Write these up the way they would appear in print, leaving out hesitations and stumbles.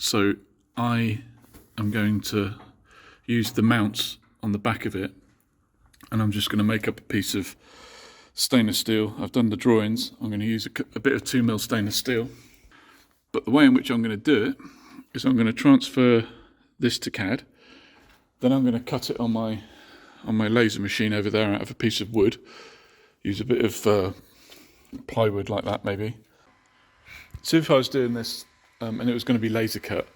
So I am going to use the mounts on the back of it, and I'm just going to make up a piece of stainless steel. I've done the drawings. I'm going to use a bit of 2mm stainless steel. But the way in which I'm going to do it is I'm going to transfer this to CAD. Then I'm going to cut it on my laser machine over there out of a piece of wood. Use a bit of plywood like that maybe. So if I was doing this and it was going to be laser cut,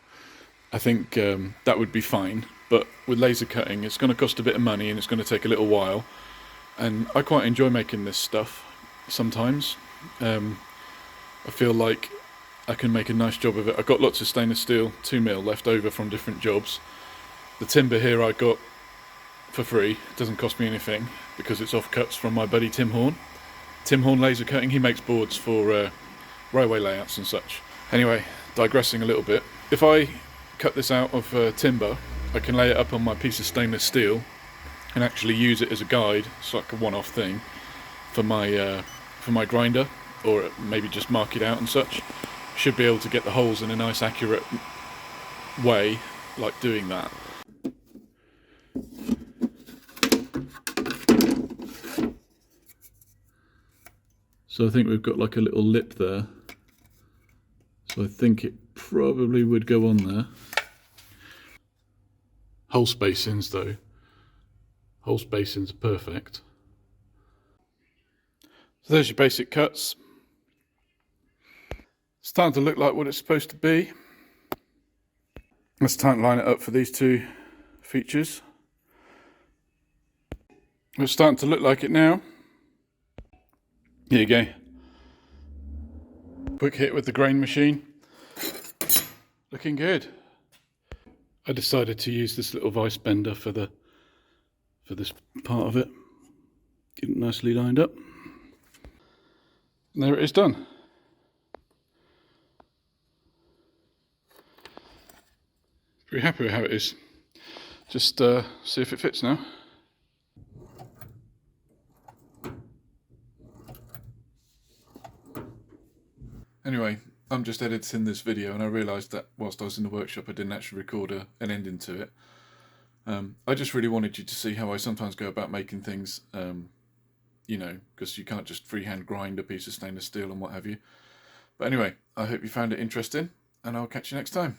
I think that would be fine. But with laser cutting, it's going to cost a bit of money and it's going to take a little while. And I quite enjoy making this stuff sometimes. I feel like I can make a nice job of it. I've got lots of stainless steel 2mm left over from different jobs. The timber here I got for free. It doesn't cost me anything because it's offcuts from my buddy Tim Horn. Tim Horn Laser Cutting, he makes boards for railway layouts and such. Anyway, digressing a little bit. If I cut this out of timber, I can lay it up on my piece of stainless steel and actually use it as a guide. It's like a one-off thing for my grinder, or maybe just mark it out and such. Should be able to get the holes in a nice accurate way, like doing that. So I think we've got like a little lip there. So I think it probably would go on there. Hole spacings though. Hole spacings are perfect. So there's your basic cuts. It's starting to look like what it's supposed to be. Let's try and line it up for these two features. It's starting to look like it now. Here you go. Quick hit with the grain machine. Looking good. I decided to use this little vice bender for this part of it. Get it nicely lined up. And there it is done. Pretty happy with how it is. Just see if it fits now. Anyway, I'm just editing this video and I realised that whilst I was in the workshop I didn't actually record an ending to it. I just really wanted you to see how I sometimes go about making things, you know, because you can't just freehand grind a piece of stainless steel and what have you. But anyway, I hope you found it interesting and I'll catch you next time.